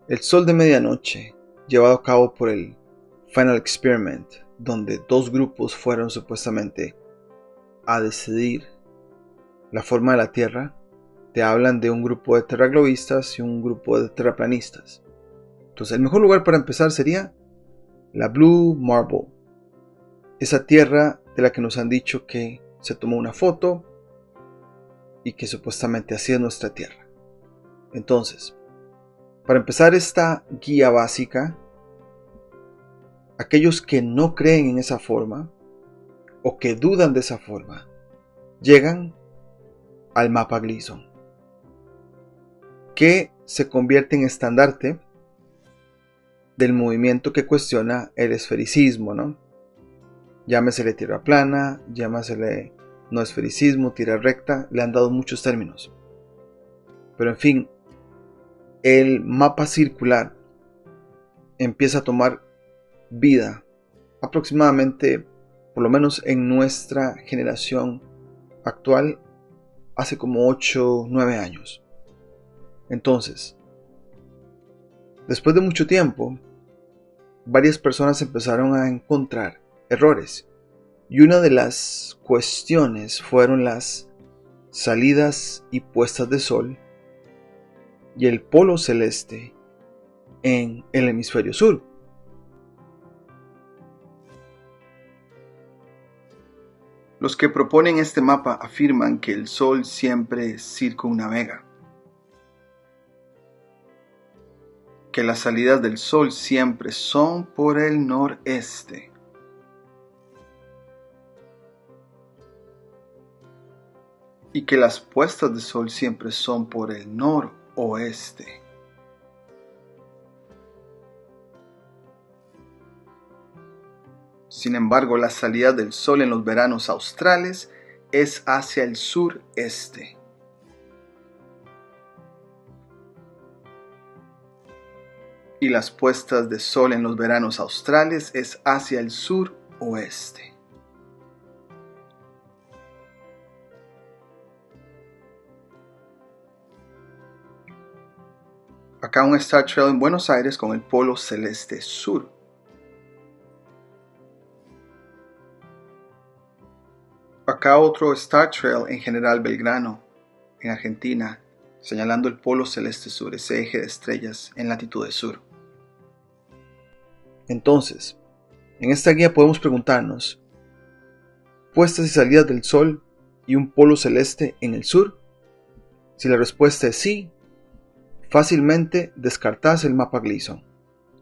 El sol de medianoche, llevado a cabo por el Final Experiment, donde dos grupos fueron supuestamente a decidir la forma de la Tierra, te hablan de un grupo de terraglobistas y un grupo de terraplanistas. Entonces el mejor lugar para empezar sería la Blue Marble, esa tierra de la que nos han dicho que se tomó una foto y que supuestamente así es nuestra Tierra. Entonces, para empezar esta guía básica, aquellos que no creen en esa forma o que dudan de esa forma, llegan al mapa Gleason, que se convierte en estandarte del movimiento que cuestiona el esfericismo, ¿no? Llámesele tierra plana, llámesele no esfericismo, tierra recta, le han dado muchos términos. Pero en fin, el mapa circular empieza a tomar vida aproximadamente, por lo menos en nuestra generación actual, hace como 8 o 9 años. Entonces, después de mucho tiempo, varias personas empezaron a encontrar errores. Y una de las cuestiones fueron las salidas y puestas de sol y el polo celeste en el hemisferio sur. Los que proponen este mapa afirman que el sol siempre circunnavega, que las salidas del sol siempre son por el noreste. Y que las puestas de sol siempre son por el noroeste. Sin embargo, la salida del sol en los veranos australes es hacia el sureste. Y las puestas de sol en los veranos australes es hacia el suroeste. Acá un Star Trail en Buenos Aires con el polo celeste sur. Acá otro Star Trail en General Belgrano, en Argentina, señalando el polo celeste sur, ese eje de estrellas en latitud sur. Entonces, en esta guía podemos preguntarnos, ¿puestas y salidas del sol y un polo celeste en el sur? Si la respuesta es sí, fácilmente descartás el mapa Gleason,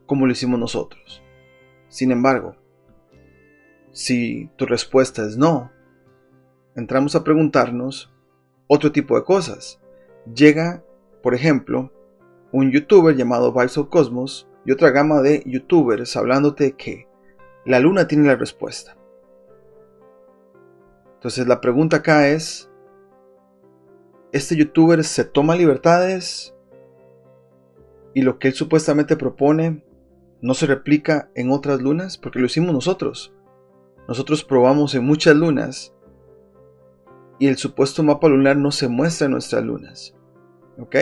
como lo hicimos nosotros. Sin embargo, si tu respuesta es no, entramos a preguntarnos otro tipo de cosas. Llega, por ejemplo, un youtuber llamado Vibes of Cosmos y otra gama de youtubers hablándote de que la luna tiene la respuesta. Entonces la pregunta acá es, ¿este youtuber se toma libertades y lo que él supuestamente propone no se replica en otras lunas? Porque lo hicimos nosotros. Nosotros probamos en muchas lunas y el supuesto mapa lunar no se muestra en nuestras lunas. ¿Ok?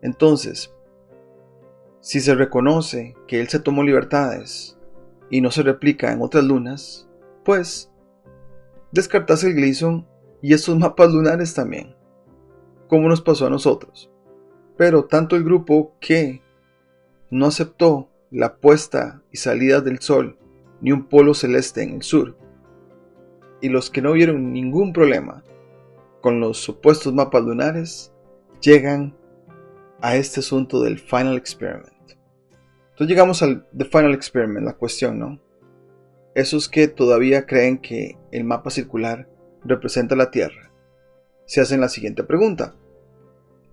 Entonces, si se reconoce que él se tomó libertades y no se replica en otras lunas, pues descartas el Gleason y estos mapas lunares también, como nos pasó a nosotros. Pero tanto el grupo que no aceptó la puesta y salida del sol ni un polo celeste en el sur, y los que no vieron ningún problema con los supuestos mapas lunares, llegan a este asunto del Final Experiment. Entonces llegamos al The Final Experiment, la cuestión, ¿no? Esos que todavía creen que el mapa circular representa la Tierra, se hacen la siguiente pregunta.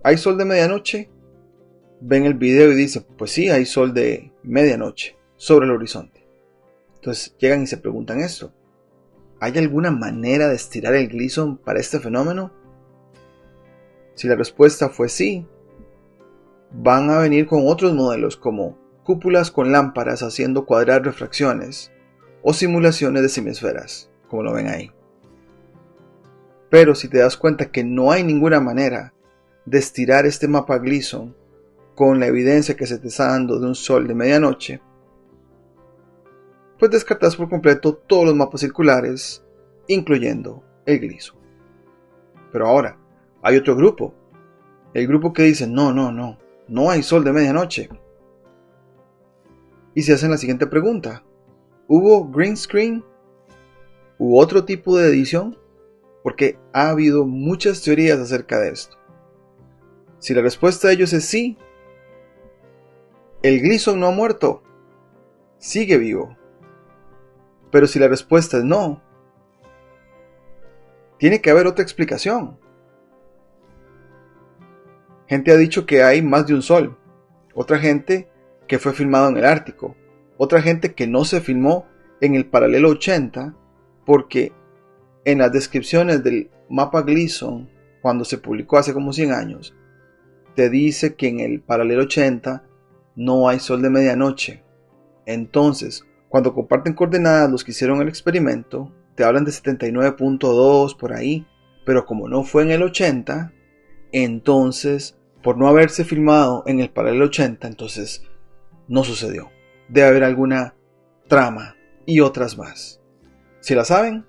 ¿Hay sol de medianoche? Ven el video y dicen, pues sí, hay sol de medianoche sobre el horizonte. Entonces llegan y se preguntan esto. ¿Hay alguna manera de estirar el Gleason para este fenómeno? Si la respuesta fue sí, van a venir con otros modelos como cúpulas con lámparas haciendo cuadrar refracciones o simulaciones de semiesferas, como lo ven ahí. Pero si te das cuenta que no hay ninguna manera de estirar este mapa Gleason con la evidencia que se te está dando de un sol de medianoche, pues descartas por completo todos los mapas circulares, incluyendo el Gleason. Pero ahora, hay otro grupo. El grupo que dice, no hay sol de medianoche. Y se hacen la siguiente pregunta. ¿Hubo green screen? ¿U otro tipo de edición? Porque ha habido muchas teorías acerca de esto. Si la respuesta de ellos es sí, el Gleason no ha muerto, sigue vivo. Pero si la respuesta es no, tiene que haber otra explicación. Gente ha dicho que hay más de un sol, otra gente que fue filmado en el Ártico, otra gente que no se filmó en el paralelo 80 porque en las descripciones del mapa Gleason, cuando se publicó hace como 100 años, te dice que en el paralelo 80 no hay sol de medianoche. Entonces, cuando comparten coordenadas los que hicieron el experimento, te hablan de 79.2 por ahí, pero como no fue en el 80, entonces, por no haberse filmado en el paralelo 80, entonces no sucedió. Debe haber alguna trama y otras más. Si la saben,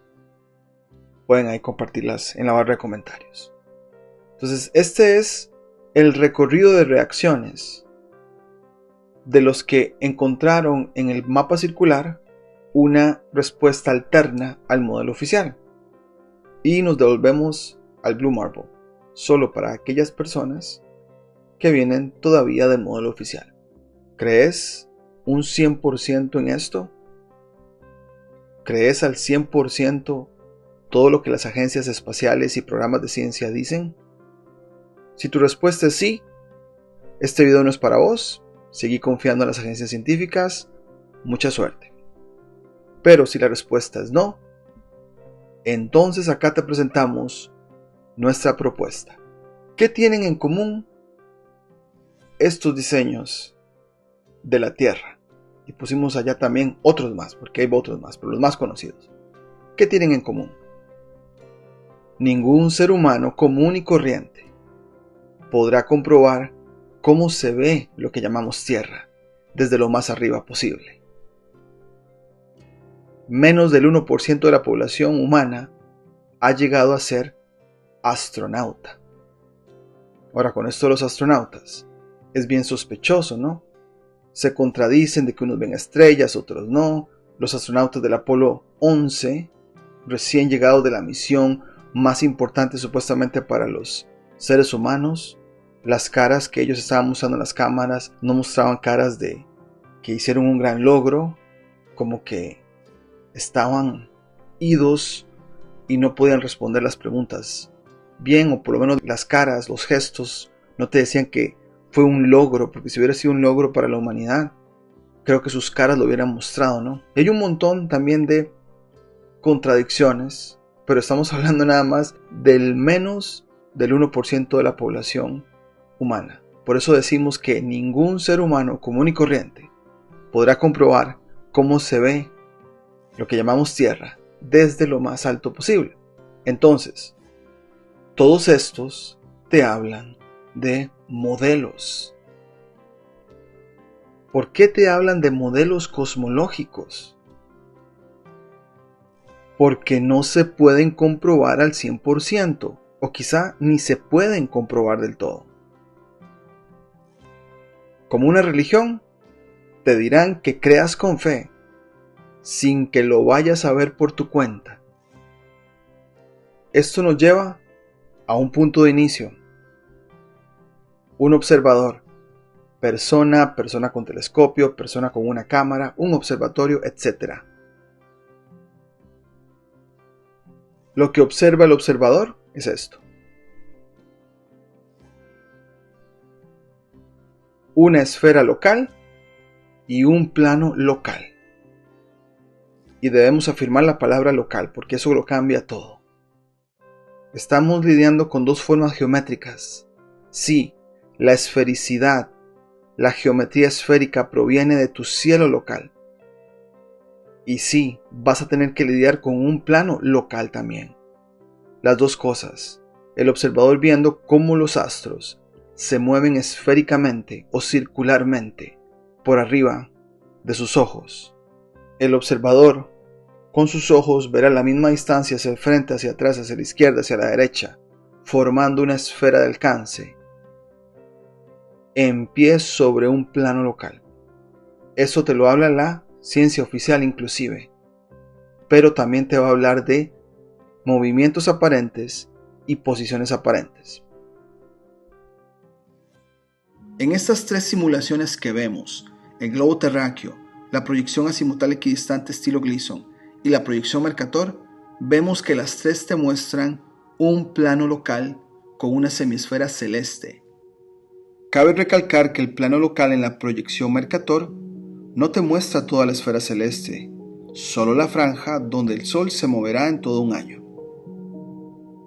pueden ahí compartirlas en la barra de comentarios. Entonces, este es el recorrido de reacciones de los que encontraron en el mapa circular una respuesta alterna al modelo oficial. Y nos devolvemos al Blue Marble, solo para aquellas personas que vienen todavía del modelo oficial. ¿Crees un 100% en esto? ¿Crees al 100% todo lo que las agencias espaciales y programas de ciencia dicen? Si tu respuesta es sí, este video no es para vos. Seguí confiando en las agencias científicas. Mucha suerte. Pero si la respuesta es no, entonces acá te presentamos nuestra propuesta. ¿Qué tienen en común estos diseños de la Tierra? Y pusimos allá también otros más, porque hay otros más, pero los más conocidos. ¿Qué tienen en común? Ningún ser humano común y corriente podrá comprobar cómo se ve lo que llamamos Tierra desde lo más arriba posible. Menos del 1% de la población humana ha llegado a ser astronauta. Ahora, con esto de los astronautas es bien sospechoso, ¿no? Se contradicen de que unos ven estrellas, otros no. Los astronautas del Apolo 11, recién llegados de la misión más importante supuestamente para los seres humanos, las caras que ellos estaban mostrando en las cámaras no mostraban caras de que hicieron un gran logro, como que estaban idos y no podían responder las preguntas bien, o por lo menos las caras, los gestos no te decían que fue un logro, porque si hubiera sido un logro para la humanidad, creo que sus caras lo hubieran mostrado, ¿no? Y hay un montón también de contradicciones, pero estamos hablando nada más del menos del 1% de la población humana. Por eso decimos que ningún ser humano común y corriente podrá comprobar cómo se ve lo que llamamos Tierra desde lo más alto posible. Entonces, todos estos te hablan de modelos. ¿Por qué te hablan de modelos cosmológicos? Porque no se pueden comprobar al 100%, o quizá ni se pueden comprobar del todo. Como una religión, te dirán que creas con fe, sin que lo vayas a ver por tu cuenta. Esto nos lleva a un punto de inicio. Un observador, persona con telescopio, persona con una cámara, un observatorio, etc. Lo que observa el observador es esto. Una esfera local y un plano local. Y debemos afirmar la palabra local porque eso lo cambia todo. Estamos lidiando con dos formas geométricas. Sí, la esfericidad, la geometría esférica proviene de tu cielo local. Y sí, vas a tener que lidiar con un plano local también. Las dos cosas. El observador viendo cómo los astros se mueven esféricamente o circularmente por arriba de sus ojos. El observador con sus ojos verá la misma distancia hacia el frente, hacia atrás, hacia la izquierda, hacia la derecha, formando una esfera de alcance en pie sobre un plano local. Eso te lo habla la ciencia oficial inclusive, pero también te va a hablar de movimientos aparentes y posiciones aparentes. En estas tres simulaciones que vemos, el globo terráqueo, la proyección azimutal equidistante estilo Gleason y la proyección Mercator, vemos que las tres te muestran un plano local con una semiesfera celeste. Cabe recalcar que el plano local en la proyección Mercator no te muestra toda la esfera celeste, solo la franja donde el Sol se moverá en todo un año.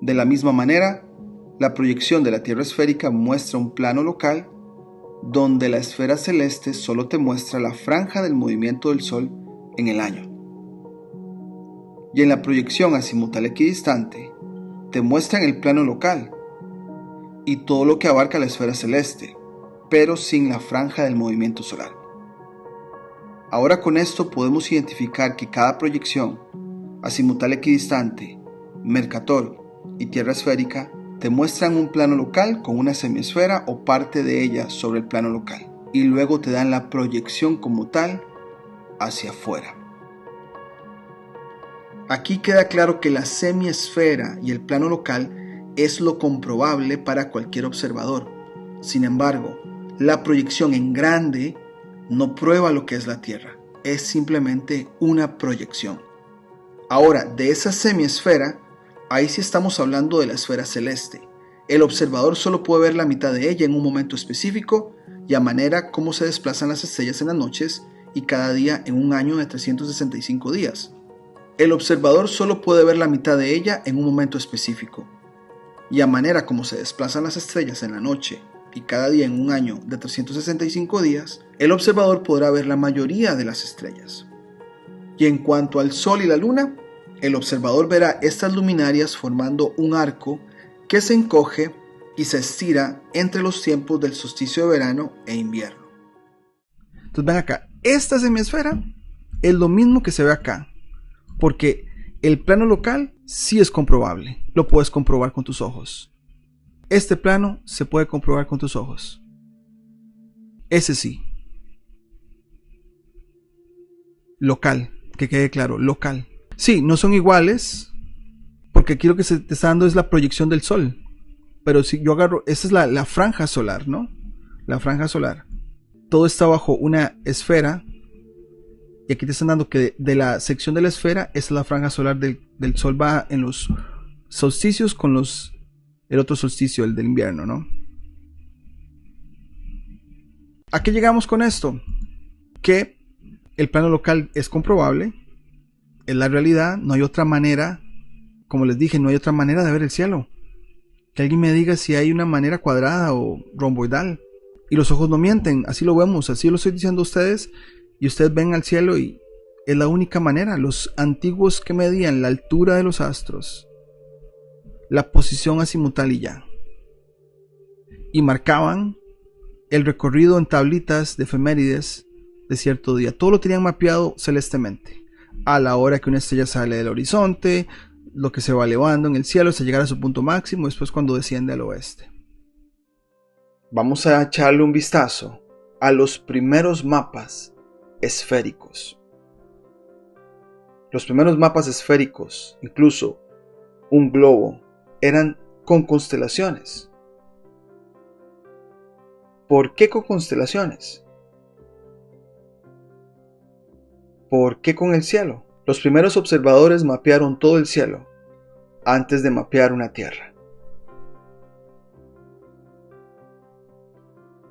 De la misma manera, la proyección de la Tierra esférica muestra un plano local donde la esfera celeste solo te muestra la franja del movimiento del Sol en el año. Y en la proyección azimutal equidistante, te muestran el plano local y todo lo que abarca la esfera celeste, pero sin la franja del movimiento solar. Ahora con esto podemos identificar que cada proyección, azimutal equidistante, Mercator y Tierra esférica, te muestran un plano local con una semiesfera o parte de ella sobre el plano local, y luego te dan la proyección como tal hacia afuera. Aquí queda claro que la semiesfera y el plano local es lo comprobable para cualquier observador. Sin embargo, la proyección en grande no prueba lo que es la Tierra, es simplemente una proyección. Ahora, de esa semiesfera, ahí sí estamos hablando de la esfera celeste. El observador solo puede ver la mitad de ella en un momento específico y a manera como se desplazan las estrellas en las noches y cada día en un año de 365 días. El observador solo puede ver la mitad de ella en un momento específico y a manera como se desplazan las estrellas en la noche y cada día en un año de 365 días, el observador podrá ver la mayoría de las estrellas. Y en cuanto al Sol y la Luna, el observador verá estas luminarias formando un arco que se encoge y se estira entre los tiempos del solsticio de verano e invierno. Entonces ven acá, esta semiesfera es lo mismo que se ve acá, porque el plano local sí es comprobable, lo puedes comprobar con tus ojos. Este plano se puede comprobar con tus ojos. Ese sí. Local, que quede claro, local. Sí, no son iguales, porque aquí lo que se te está dando es la proyección del Sol. Pero si yo agarro, esa es la franja solar, ¿no? La franja solar. Todo está bajo una esfera. Y aquí te están dando que de la sección de la esfera, esa es la franja solar del Sol, va en los solsticios con el otro solsticio, el del invierno, ¿no? ¿A qué llegamos con esto? Que el plano local es comprobable, es la realidad, no hay otra manera, como les dije, no hay otra manera de ver el cielo. Que alguien me diga si hay una manera cuadrada o romboidal. Y los ojos no mienten, así lo vemos, así lo estoy diciendo a ustedes, y ustedes ven al cielo y es la única manera. Los antiguos que medían la altura de los astros, la posición azimutal y ya, y marcaban el recorrido en tablitas de efemérides de cierto día. Todo lo tenían mapeado celestemente, a la hora que una estrella sale del horizonte, lo que se va elevando en el cielo hasta llegar a su punto máximo, después cuando desciende al oeste. Vamos a echarle un vistazo a los primeros mapas esféricos. Los primeros mapas esféricos, incluso un globo, eran con constelaciones. ¿Por qué con constelaciones? ¿Por qué con el cielo? Los primeros observadores mapearon todo el cielo antes de mapear una tierra.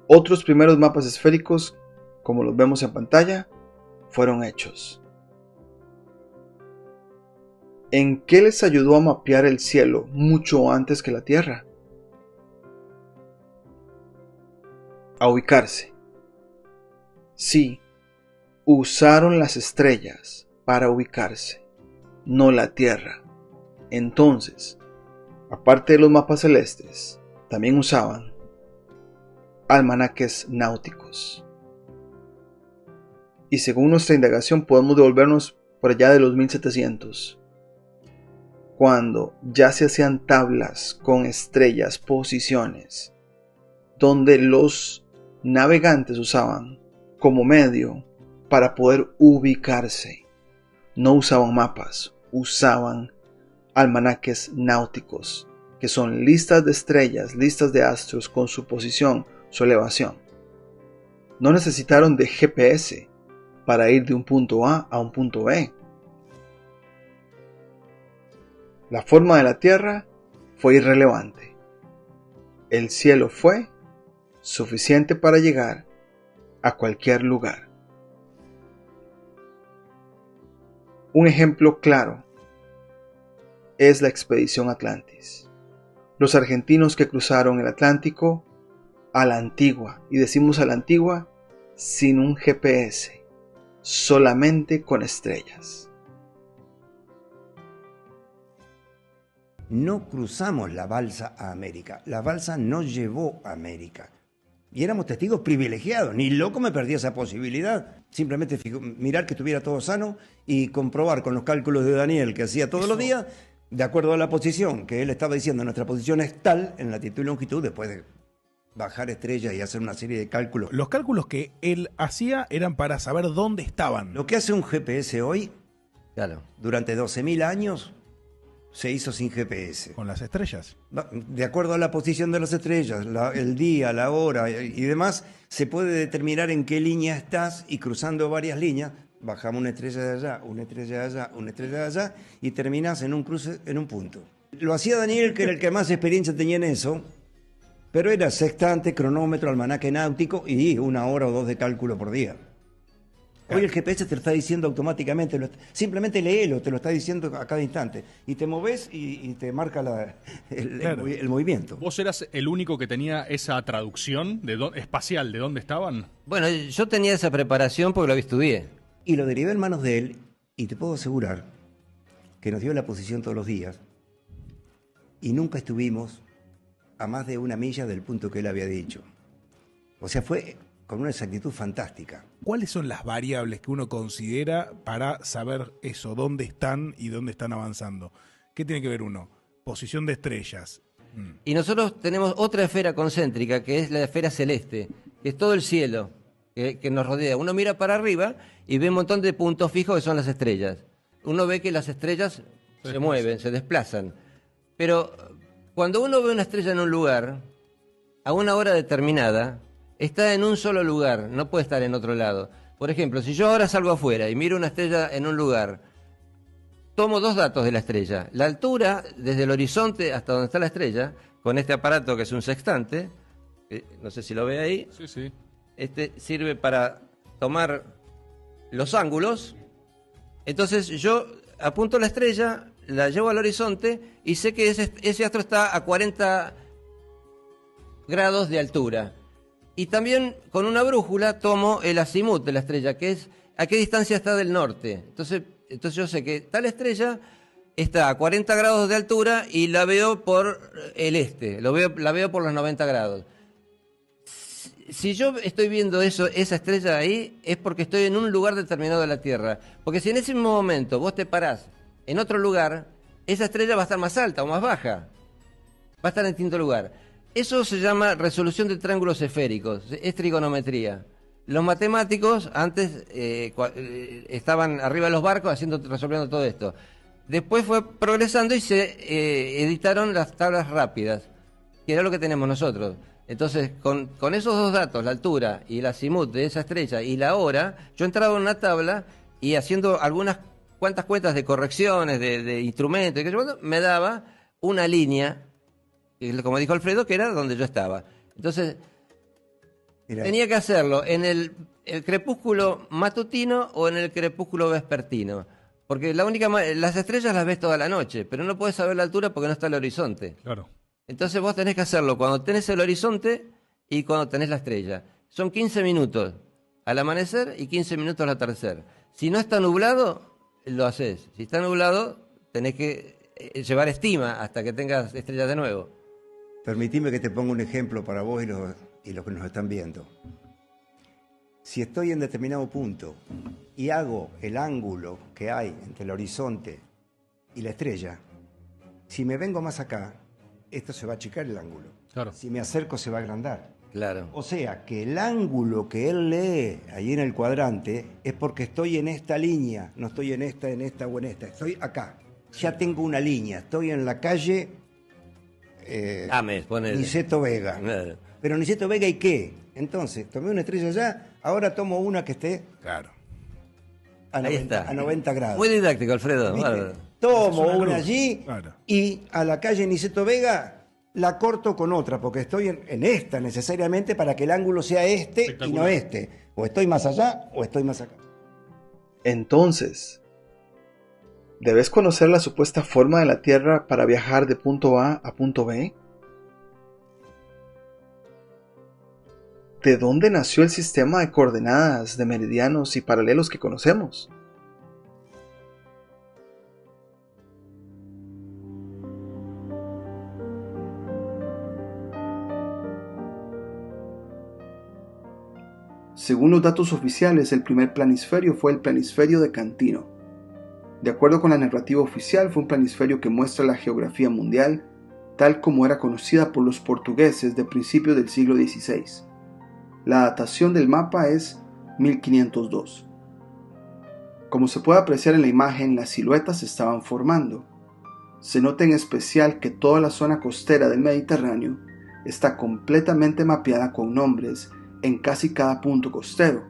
Otros primeros mapas esféricos, como los vemos en pantalla, fueron hechos. ¿En qué les ayudó a mapear el cielo mucho antes que la tierra? A ubicarse. Sí, usaron las estrellas para ubicarse, no la tierra. Entonces, aparte de los mapas celestes, también usaban almanaques náuticos. Y según nuestra indagación podemos devolvernos por allá de los 1700, cuando ya se hacían tablas con estrellas, posiciones, donde los navegantes usaban como medio para poder ubicarse. No usaban mapas, usaban almanaques náuticos, que son listas de estrellas, listas de astros con su posición, su elevación. No necesitaron de GPS para ir de un punto A a un punto B. La forma de la Tierra fue irrelevante. El cielo fue suficiente para llegar a cualquier lugar. Un ejemplo claro es la expedición Atlantis. Los argentinos que cruzaron el Atlántico a la antigua, y decimos a la antigua sin un GPS, solamente con estrellas. No cruzamos la balsa a América. La balsa nos llevó a América. Y éramos testigos privilegiados. Ni loco me perdí esa posibilidad. Simplemente mirar que estuviera todo sano y comprobar con los cálculos de Daniel que hacía todos los días, de acuerdo a la posición que él estaba diciendo, nuestra posición es tal en latitud y longitud, después de bajar estrellas y hacer una serie de cálculos. Los cálculos que él hacía eran para saber dónde estaban. Lo que hace un GPS hoy, Claro. durante 12.000 años, se hizo sin GPS. Con las estrellas. De acuerdo a la posición de las estrellas, el día, la hora y demás, se puede determinar en qué línea estás y cruzando varias líneas, bajamos una estrella de allá, una estrella de allá, una estrella de allá y terminás en un cruce, en un punto. Lo hacía Daniel, que era el que más experiencia tenía en eso, pero era sextante, cronómetro, almanaque náutico y 1 hora o 2 de cálculo por día. Hoy el GPS te lo está diciendo automáticamente, simplemente léelo, te lo está diciendo a cada instante. Y te moves y te marca el movimiento. ¿Vos eras el único que tenía esa traducción espacial de dónde estaban? Bueno, yo tenía esa preparación porque lo estudié. Y lo derivé en manos de él, y te puedo asegurar que nos dio la posición todos los días, y nunca estuvimos a más de 1 milla del punto que él había dicho. O sea, fue con una exactitud fantástica. ¿Cuáles son las variables que uno considera para saber eso, dónde están y dónde están avanzando? ¿Qué tiene que ver uno? Posición de estrellas. Y nosotros tenemos otra esfera concéntrica, que es la esfera celeste, que es todo el cielo que nos rodea. Uno mira para arriba y ve un montón de puntos fijos que son las estrellas. Uno ve que las estrellas se mueven, se desplazan. Pero cuando uno ve una estrella en un lugar, a una hora determinada, está en un solo lugar, no puede estar en otro lado. Por ejemplo, si yo ahora salgo afuera y miro una estrella en un lugar, tomo 2 datos de la estrella. La altura, desde el horizonte hasta donde está la estrella, con este aparato que es un sextante, no sé si lo ve ahí. Sí, sí. Este sirve para tomar los ángulos. Entonces yo apunto la estrella, la llevo al horizonte y sé que ese astro está a 40 grados de altura. Y también con una brújula tomo el azimut de la estrella, que es a qué distancia está del norte. Entonces yo sé que tal estrella está a 40 grados de altura y la veo por el este, la veo por los 90 grados. Si yo estoy viendo esa estrella ahí, es porque estoy en un lugar determinado de la Tierra. Porque si en ese mismo momento vos te parás en otro lugar, esa estrella va a estar más alta o más baja. Va a estar en distinto lugar. Eso se llama resolución de triángulos esféricos, es trigonometría. Los matemáticos antes estaban arriba de los barcos resolviendo todo esto. Después fue progresando y se editaron las tablas rápidas, que era lo que tenemos nosotros. Entonces, con esos 2 datos, la altura y el azimut de esa estrella y la hora, yo entraba en una tabla y haciendo algunas cuantas cuentas de correcciones, de instrumentos, me daba una línea, como dijo Alfredo, que era donde yo estaba. Entonces, tenía que hacerlo en el crepúsculo matutino o en el crepúsculo vespertino. Porque las estrellas las ves toda la noche, pero no puedes saber la altura porque no está el horizonte. Claro. Entonces vos tenés que hacerlo cuando tenés el horizonte y cuando tenés la estrella. Son 15 minutos al amanecer y 15 minutos al atardecer. Si no está nublado, lo haces. Si está nublado, tenés que llevar estima hasta que tengas estrellas de nuevo. Permitime que te ponga un ejemplo para vos y los que nos están viendo, si estoy en determinado punto y hago el ángulo que hay entre el horizonte y la estrella, si me vengo más acá, esto se va a achicar el ángulo. Claro. Si me acerco, se va a agrandar. Claro. O sea, que el ángulo que él lee ahí en el cuadrante es porque estoy en esta línea, no estoy en esta o en esta, estoy acá. Ya tengo una línea, estoy en la calle Ponele. Niceto Vega. Claro. Pero Niceto Vega, ¿y qué? Entonces, tomé una estrella allá, ahora tomo una que esté Claro. a Ahí 90, está. a 90 grados. Muy didáctico, Alfredo. ¿Viste? Bárbaro. Tomo Es una una cruz. allí Claro. y a la calle Niceto Vega la corto con otra, porque estoy en esta necesariamente para que el ángulo sea este y no Espectacular. este. O estoy más allá o estoy más acá. Entonces, ¿debes conocer la supuesta forma de la Tierra para viajar de punto A a punto B? ¿De dónde nació el sistema de coordenadas, de meridianos y paralelos que conocemos? Según los datos oficiales, el primer planisferio fue el planisferio de Cantino. De acuerdo con la narrativa oficial, fue un planisferio que muestra la geografía mundial tal como era conocida por los portugueses de principios del siglo XVI. La datación del mapa es 1502. Como se puede apreciar en la imagen, las siluetas se estaban formando. Se nota en especial que toda la zona costera del Mediterráneo está completamente mapeada con nombres en casi cada punto costero.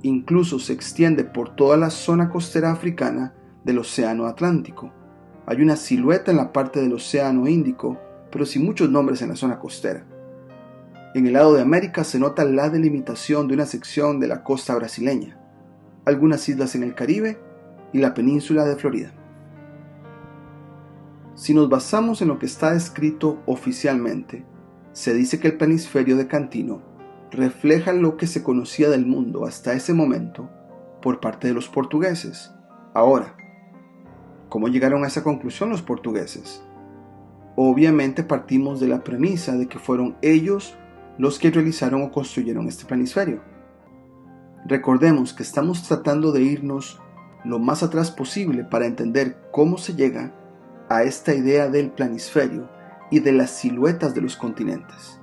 Incluso se extiende por toda la zona costera africana del Océano Atlántico. Hay una silueta en la parte del Océano Índico, pero sin muchos nombres en la zona costera. En el lado de América se nota la delimitación de una sección de la costa brasileña, algunas islas en el Caribe y la península de Florida. Si nos basamos en lo que está descrito oficialmente, se dice que el planisferio de Cantino refleja lo que se conocía del mundo hasta ese momento por parte de los portugueses. Ahora, ¿cómo llegaron a esa conclusión los portugueses? Obviamente partimos de la premisa de que fueron ellos los que realizaron o construyeron este planisferio. Recordemos que estamos tratando de irnos lo más atrás posible para entender cómo se llega a esta idea del planisferio y de las siluetas de los continentes.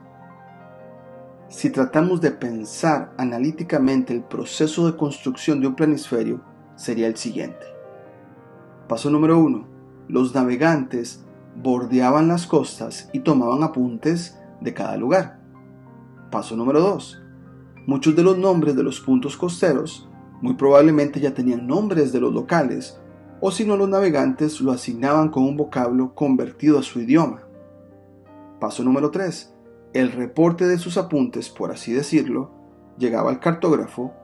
Si tratamos de pensar analíticamente el proceso de construcción de un planisferio, sería el siguiente. Paso número 1. Los navegantes bordeaban las costas y tomaban apuntes de cada lugar. Paso número 2. Muchos de los nombres de los puntos costeros muy probablemente ya tenían nombres de los locales, o si no, los navegantes lo asignaban con un vocablo convertido a su idioma. Paso número 3. El reporte de sus apuntes, por así decirlo, llegaba al cartógrafo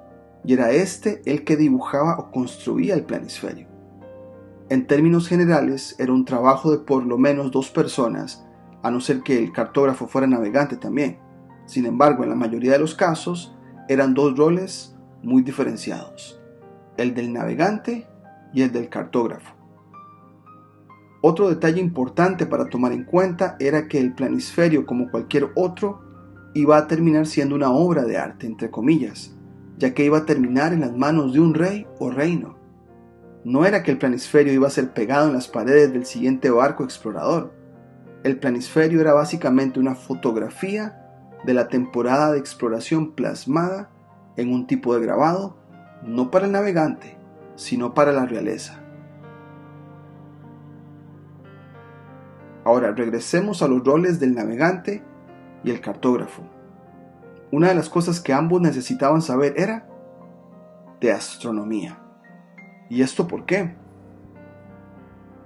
y era este el que dibujaba o construía el planisferio. En términos generales, era un trabajo de por lo menos 2 personas, a no ser que el cartógrafo fuera navegante también. Sin embargo, en la mayoría de los casos, eran 2 roles muy diferenciados, el del navegante y el del cartógrafo. Otro detalle importante para tomar en cuenta era que el planisferio, como cualquier otro, iba a terminar siendo una obra de arte, entre comillas, ya que iba a terminar en las manos de un rey o reino. No era que el planisferio iba a ser pegado en las paredes del siguiente barco explorador. El planisferio era básicamente una fotografía de la temporada de exploración plasmada en un tipo de grabado, no para el navegante, sino para la realeza. Ahora regresemos a los roles del navegante y el cartógrafo. Una de las cosas que ambos necesitaban saber era de astronomía. ¿Y esto por qué?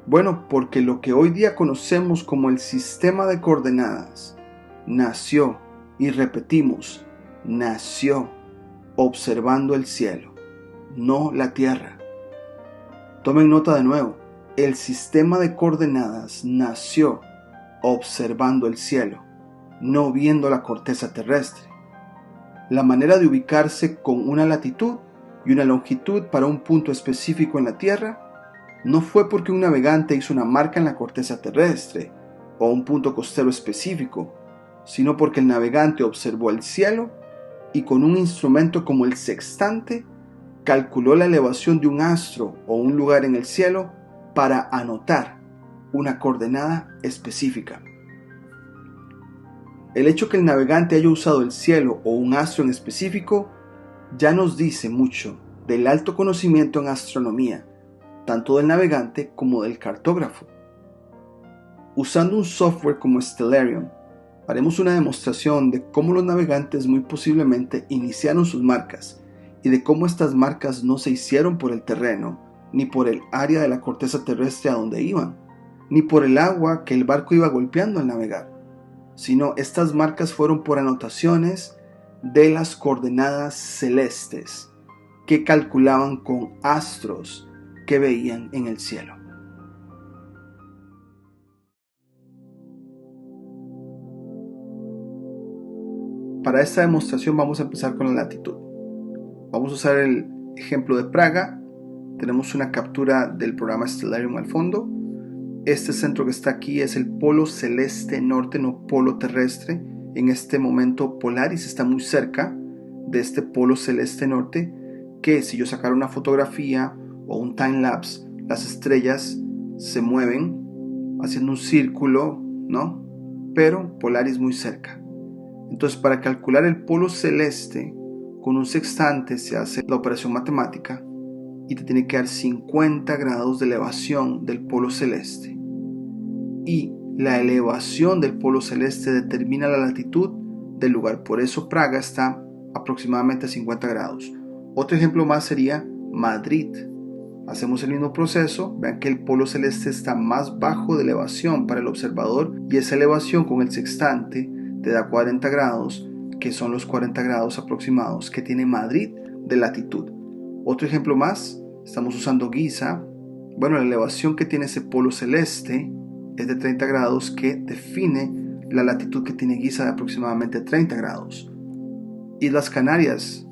Bueno, porque lo que hoy día conocemos como el sistema de coordenadas nació, y repetimos, nació observando el cielo, no la tierra. Tomen nota de nuevo, el sistema de coordenadas nació observando el cielo, no viendo la corteza terrestre. La manera de ubicarse con una latitud y una longitud para un punto específico en la Tierra no fue porque un navegante hizo una marca en la corteza terrestre o un punto costero específico. sino porque el navegante observó el cielo y con un instrumento como el sextante calculó la elevación de un astro o un lugar en el cielo para anotar una coordenada específica. El hecho que el navegante haya usado el cielo o un astro en específico ya nos dice mucho del alto conocimiento en astronomía, tanto del navegante como del cartógrafo. Usando un software como Stellarium, haremos una demostración de cómo los navegantes muy posiblemente iniciaron sus marcas y de cómo estas marcas no se hicieron por el terreno, ni por el área de la corteza terrestre a donde iban, ni por el agua que el barco iba golpeando al navegar, sino estas marcas fueron por anotaciones de las coordenadas celestes que calculaban con astros que veían en el cielo. Para esta demostración vamos a empezar con la latitud. Vamos a usar el ejemplo de Praga. Tenemos una captura del programa Stellarium al fondo. Este centro que está aquí es el polo celeste norte, no polo terrestre. En este momento Polaris está muy cerca de este polo celeste norte, que si yo sacara una fotografía o un time-lapse, las estrellas se mueven haciendo un círculo, ¿no? Pero Polaris muy cerca. Entonces, para calcular el polo celeste con un sextante se hace la operación matemática y te tiene que dar 50 grados de elevación del polo celeste. Y la elevación del polo celeste determina la latitud del lugar. Por eso Praga está aproximadamente a 50 grados. Otro ejemplo más sería Madrid. Hacemos el mismo proceso. Vean que el polo celeste está más bajo de elevación para el observador y esa elevación con el sextante te da 40 grados, que son los 40 grados aproximados que tiene Madrid de latitud. Otro ejemplo más, estamos usando Giza. Bueno, la elevación que tiene ese polo celeste es de 30 grados, que define la latitud que tiene Giza de aproximadamente 30 grados. Islas Canarias,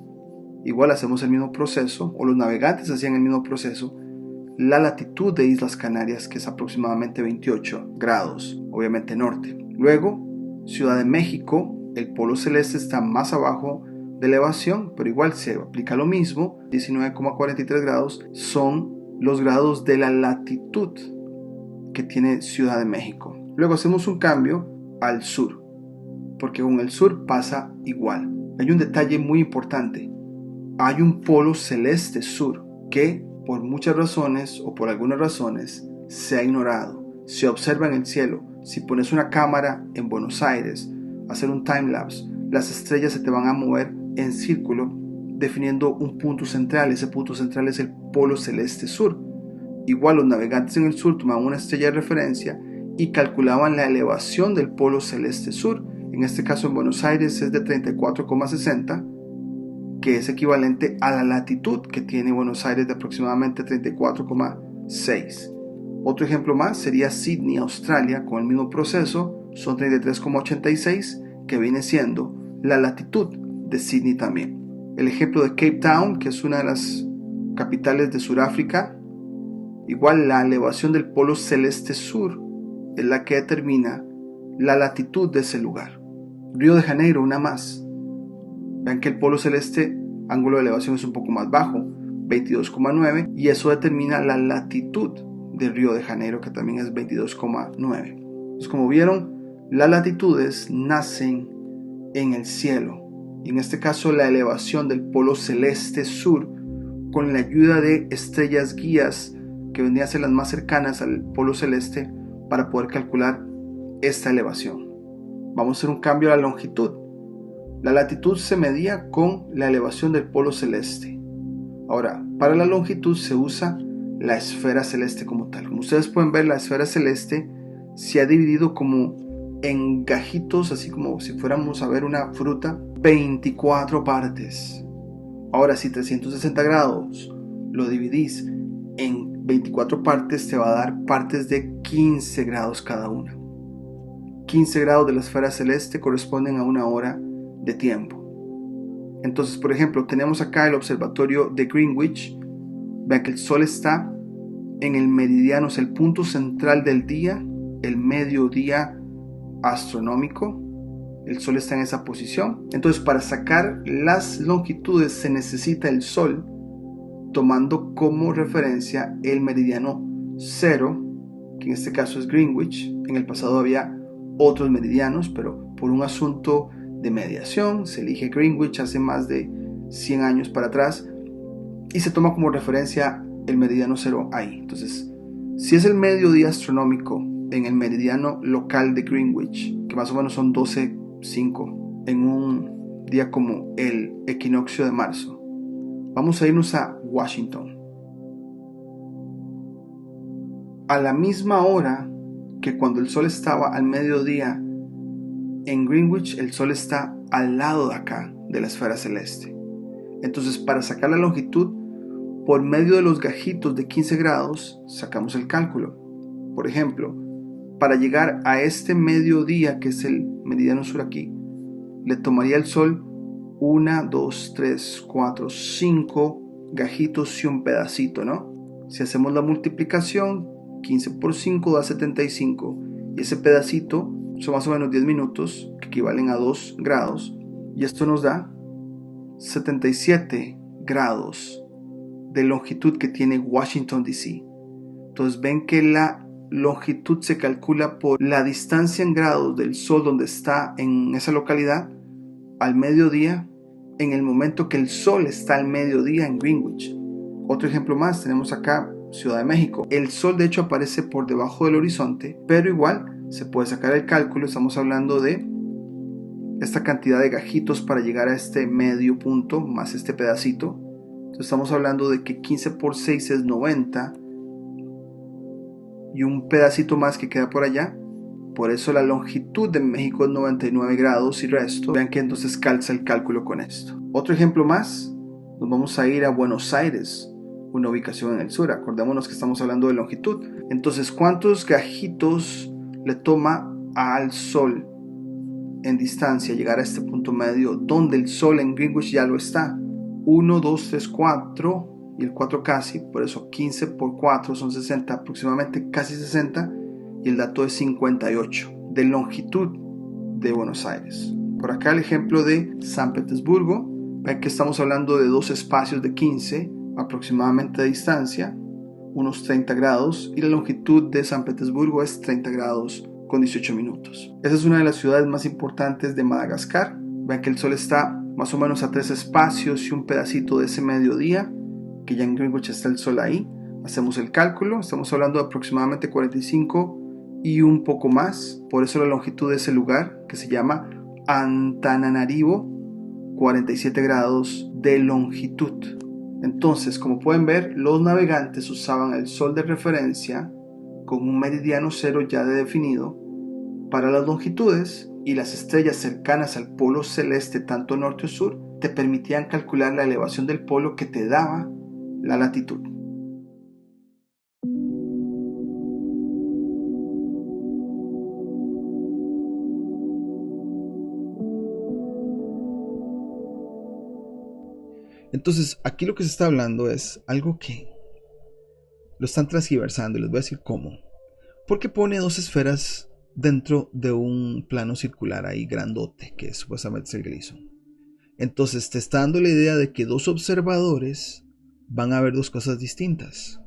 igual hacemos el mismo proceso, o los navegantes hacían el mismo proceso. La latitud de Islas Canarias, que es aproximadamente 28 grados, obviamente norte. Luego, Ciudad de México, el polo celeste está más abajo de elevación, pero igual se aplica lo mismo. 19,43 grados son los grados de la latitud que tiene Ciudad de México. Luego hacemos un cambio al sur, porque con el sur pasa igual. Hay un detalle muy importante. Hay un polo celeste sur que por muchas razones o por algunas razones se ha ignorado. Se observa en el cielo. Si pones una cámara en Buenos Aires, hacer un time-lapse, las estrellas se te van a mover en círculo, definiendo un punto central. Ese punto central es el polo celeste sur. Igual los navegantes en el sur tomaban una estrella de referencia y calculaban la elevación del polo celeste sur. En este caso en Buenos Aires es de 34,60, que es equivalente a la latitud que tiene Buenos Aires de aproximadamente 34,6. Otro ejemplo más sería Sydney, Australia, con el mismo proceso, son 33,86, que viene siendo la latitud de Sydney también. El ejemplo de Cape Town, que es una de las capitales de Sudáfrica, igual la elevación del polo celeste sur es la que determina la latitud de ese lugar. Río de Janeiro, una más. Vean que el polo celeste, ángulo de elevación es un poco más bajo, 22,9, y eso determina la latitud de Río de Janeiro, que también es 22,9. Entonces, como vieron, las latitudes nacen en el cielo, y en este caso la elevación del polo celeste sur, con la ayuda de estrellas guías que vendrían a ser las más cercanas al polo celeste, para poder calcular esta elevación. Vamos a hacer un cambio a la longitud. La latitud se medía con la elevación del polo celeste. Ahora, para la longitud se usa la esfera celeste como tal. Como ustedes pueden ver, la esfera celeste se ha dividido como en gajitos, así como si fuéramos a ver una fruta, 24 partes. Ahora, si 360 grados lo dividís en 24 partes, te va a dar partes de 15 grados cada una. 15 grados de la esfera celeste corresponden a una hora de tiempo. Entonces, por ejemplo, tenemos acá el observatorio de Greenwich. Vean que el sol está en el meridiano, es el punto central del día, el mediodía astronómico, el Sol está en esa posición. Entonces, para sacar las longitudes se necesita el Sol, tomando como referencia el meridiano 0, que en este caso es Greenwich. En el pasado había otros meridianos, pero por un asunto de mediación se elige Greenwich hace más de 100 años para atrás y se toma como referencia el meridiano 0 ahí. Entonces, si es el mediodía astronómico en el meridiano local de Greenwich, que más o menos son 12:05 en un día como el equinoccio de marzo, vamos a irnos a Washington. A la misma hora que cuando el Sol estaba al mediodía en Greenwich, el Sol está al lado de acá de la esfera celeste. Entonces, para sacar la longitud por medio de los gajitos de 15 grados, sacamos el cálculo. Por ejemplo, para llegar a este mediodía, que es el meridiano sur aquí, le tomaría al Sol 1, 2, 3, 4, 5 gajitos y un pedacito, ¿no? Si hacemos la multiplicación, 15 por 5 da 75, y ese pedacito son más o menos 10 minutos, que equivalen a 2 grados, y esto nos da 77 grados de longitud que tiene Washington DC. Entonces ven que la longitud se calcula por la distancia en grados del Sol donde está en esa localidad al mediodía, en el momento que el Sol está al mediodía en Greenwich. Otro ejemplo más, tenemos acá Ciudad de México. El Sol de hecho aparece por debajo del horizonte, pero igual se puede sacar el cálculo. Estamos hablando de esta cantidad de gajitos para llegar a este medio punto más este pedacito. Entonces estamos hablando de que 15 por 6 es 90 y un pedacito más que queda por allá. Por eso la longitud de México es 99 grados y resto. Vean que entonces calza el cálculo con esto. Otro ejemplo más, nos vamos a ir a Buenos Aires, una ubicación en el sur. Acordémonos que estamos hablando de longitud. Entonces, ¿cuántos gajitos le toma al Sol en distancia llegar a este punto medio donde el Sol en Greenwich ya lo está? 1, 2, 3, 4 y el 4 casi, por eso 15 por 4 son 60, aproximadamente casi 60, y el dato es 58 de longitud de Buenos Aires. Por acá el ejemplo de San Petersburgo, ven que estamos hablando de dos espacios de 15 aproximadamente de distancia, unos 30 grados, y la longitud de San Petersburgo es 30 grados con 18 minutos. Esa es una de las ciudades más importantes de Madagascar. Ven que el Sol está más o menos a 3 espacios y un pedacito de ese mediodía, que ya en Greenwich está el Sol ahí. Hacemos el cálculo, estamos hablando de aproximadamente 45 y un poco más. Por eso la longitud de ese lugar, que se llama Antananarivo, 47 grados de longitud. Entonces, como pueden ver, los navegantes usaban el Sol de referencia con un meridiano 0 ya definido para las longitudes, y las estrellas cercanas al polo celeste, tanto norte o sur, te permitían calcular la elevación del polo que te daba la latitud. Entonces, aquí lo que se está hablando es algo que lo están transgiversando, y les voy a decir cómo. Porque pone dos esferas dentro de un plano circular ahí grandote, que supuestamente es el Gleason. Entonces te está dando la idea de que dos observadores van a ver dos cosas distintas.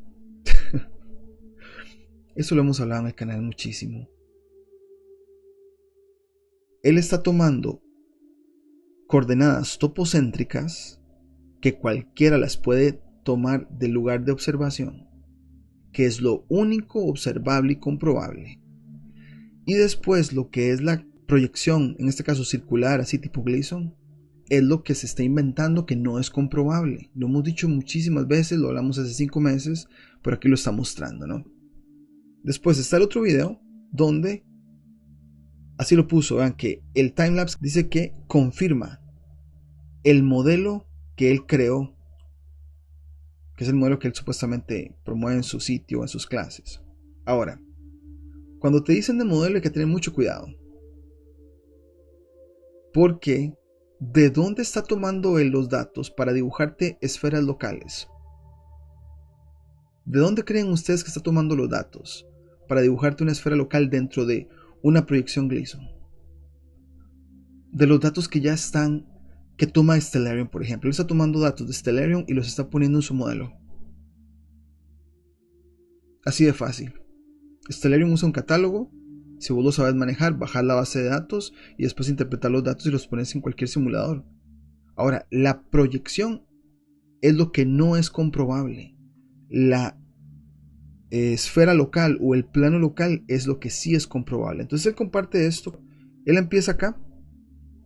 Eso lo hemos hablado en el canal muchísimo. Él está tomando coordenadas topocéntricas, que cualquiera las puede tomar del lugar de observación, que es lo único observable y comprobable. Y después lo que es la proyección, en este caso circular, así tipo Gleason, es lo que se está inventando, que no es comprobable. Lo hemos dicho muchísimas veces, lo hablamos hace 5 meses, pero aquí lo está mostrando, ¿no? Después está el otro video donde así lo puso. Vean que el timelapse dice que confirma el modelo que él creó, que es el modelo que él supuestamente promueve en su sitio, en sus clases. Ahora, cuando te dicen de modelo hay que tener mucho cuidado, porque ¿de dónde está tomando él los datos para dibujarte esferas locales? ¿De dónde creen ustedes que está tomando los datos para dibujarte una esfera local dentro de una proyección Gleason? de los datos que ya están, que toma Stellarium, por ejemplo. Él está tomando datos de Stellarium y los está poniendo en su modelo. Así de fácil. Stellarium usa un catálogo. Si vos lo sabes manejar, bajar la base de datos y después interpretar los datos y los pones en cualquier simulador. Ahora, la proyección es lo que no es comprobable. La esfera local o el plano local es lo que sí es comprobable. Entonces él comparte esto. Él empieza acá.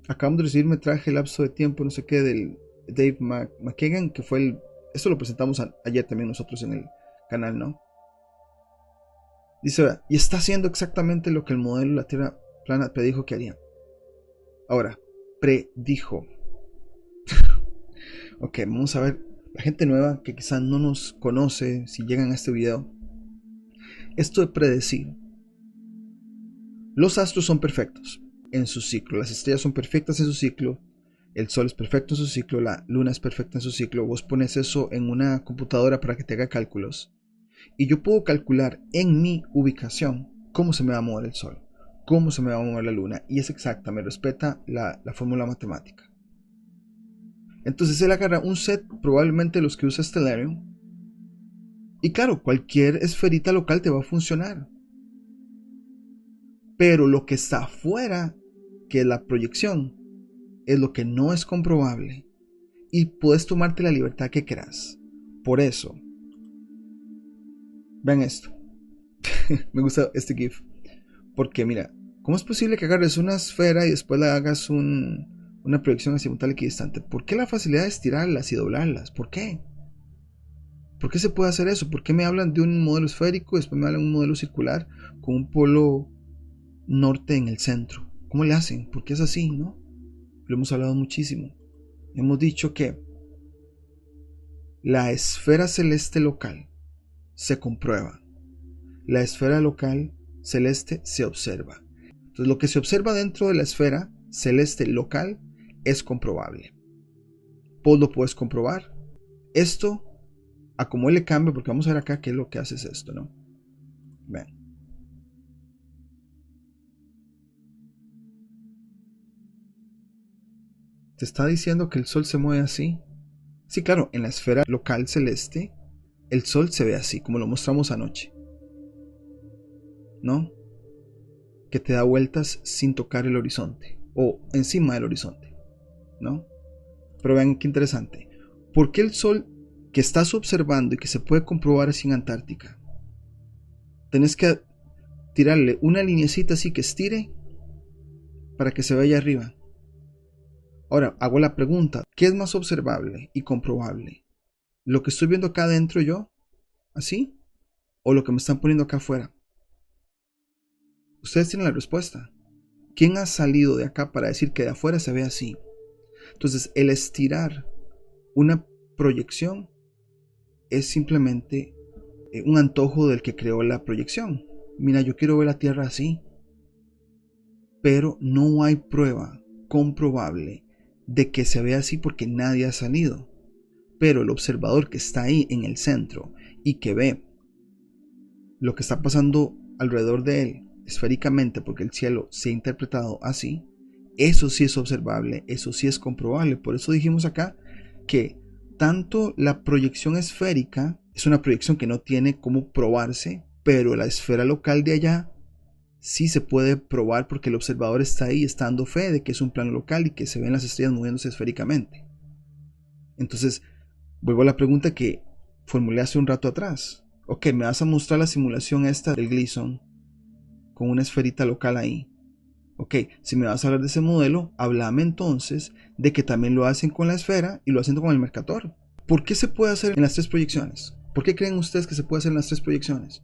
Acabamos de recibir metraje, lapso de tiempo, no sé qué, del Dave McKagan, que fue el... Esto lo presentamos ayer también nosotros en el canal, ¿no? Dice, vea, y está haciendo exactamente lo que el modelo de la Tierra plana predijo que haría. Ahora, predijo. Ok, vamos a ver. La gente nueva que quizás no nos conoce, si llegan a este video. Esto de predecir. Los astros son perfectos en su ciclo. Las estrellas son perfectas en su ciclo. El sol es perfecto en su ciclo. La luna es perfecta en su ciclo. Vos pones eso en una computadora para que te haga cálculos. Y yo puedo calcular en mi ubicación cómo se me va a mover el sol, cómo se me va a mover la luna. Y es exacta, me respeta la fórmula matemática. Entonces él agarra un set, probablemente los que usa Stellarium. Y claro, cualquier esferita local te va a funcionar. Pero lo que está afuera, que es la proyección, es lo que no es comprobable. Y puedes tomarte la libertad que quieras. Por eso, vean esto. Me gusta este GIF. Porque mira, ¿cómo es posible que agarres una esfera y después la hagas una proyección azimutal equidistante? ¿Por qué la facilidad de estirarlas y doblarlas? ¿Por qué? ¿Por qué se puede hacer eso? ¿Por qué me hablan de un modelo esférico y después me hablan de un modelo circular con un polo norte en el centro? ¿Cómo le hacen? ¿Por qué es así, no? Lo hemos hablado muchísimo. Hemos dicho que la esfera celeste local se comprueba. La esfera local celeste se observa. Entonces lo que se observa dentro de la esfera celeste local es comprobable. Vos lo puedes comprobar. Esto, a como él le cambia, porque vamos a ver acá qué es lo que hace es esto, ¿no? Vean. Te está diciendo que el sol se mueve así. Sí, claro, en la esfera local celeste, el sol se ve así, como lo mostramos anoche. ¿No? Que te da vueltas sin tocar el horizonte, o encima del horizonte, ¿no? Pero vean qué interesante. ¿Por qué el sol que estás observando y que se puede comprobar así en Antártica, tenés que tirarle una linecita así que estire para que se vea allá arriba? Ahora, hago la pregunta, ¿qué es más observable y comprobable? ¿Lo que estoy viendo acá adentro yo? ¿Así? ¿O lo que me están poniendo acá afuera? Ustedes tienen la respuesta. ¿Quién ha salido de acá para decir que de afuera se ve así? Entonces, el estirar una proyección es simplemente un antojo del que creó la proyección. Mira, yo quiero ver la Tierra así. Pero no hay prueba comprobable de que se vea así porque nadie ha salido. Pero el observador que está ahí en el centro y que ve lo que está pasando alrededor de él esféricamente porque el cielo se ha interpretado así, eso sí es observable, eso sí es comprobable. Por eso dijimos acá que tanto la proyección esférica es una proyección que no tiene cómo probarse, pero la esfera local de allá sí se puede probar porque el observador está ahí, está dando fe de que es un plano local y que se ven las estrellas moviéndose esféricamente. Entonces, vuelvo a la pregunta que formulé hace un rato atrás. Ok, me vas a mostrar la simulación esta del Gleason con una esferita local ahí. Ok, si me vas a hablar de ese modelo, háblame entonces de que también lo hacen con la esfera y lo hacen con el Mercator. ¿Por qué se puede hacer en las tres proyecciones? ¿Por qué creen ustedes que se puede hacer en las tres proyecciones?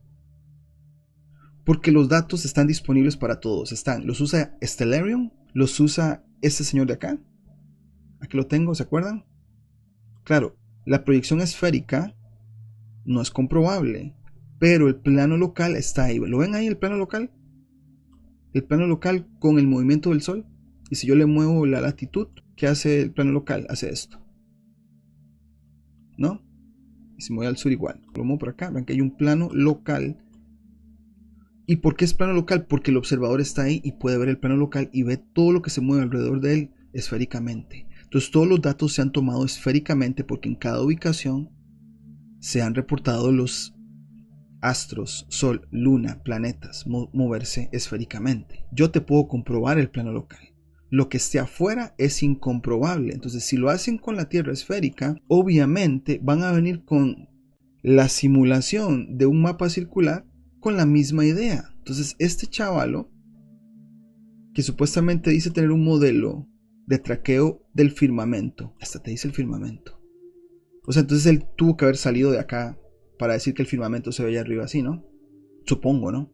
Porque los datos están disponibles para todos. Los usa Stellarium, los usa este señor de acá. Aquí lo tengo, ¿se acuerdan? Claro, la proyección esférica no es comprobable, pero el plano local está ahí. ¿Lo ven ahí el plano local? El plano local con el movimiento del sol. Y si yo le muevo la latitud, ¿qué hace el plano local? Hace esto, ¿no? Y si me voy al sur igual. Lo muevo por acá, ven que hay un plano local ¿Y por qué es plano local? Porque el observador está ahí y puede ver el plano local y ve todo lo que se mueve alrededor de él esféricamente. Entonces todos los datos se han tomado esféricamente porque en cada ubicación se han reportado los astros, sol, luna, planetas moverse esféricamente. Yo te puedo comprobar el plano local. Lo que esté afuera es incomprobable. Entonces, si lo hacen con la Tierra esférica, obviamente van a venir con la simulación de un mapa circular con la misma idea. Entonces, este chavalo, que supuestamente dice tener un modelo de traqueo del firmamento, hasta te dice el firmamento. O sea, entonces él tuvo que haber salido de acá para decir que el firmamento se veía arriba así, ¿no? Supongo, ¿no?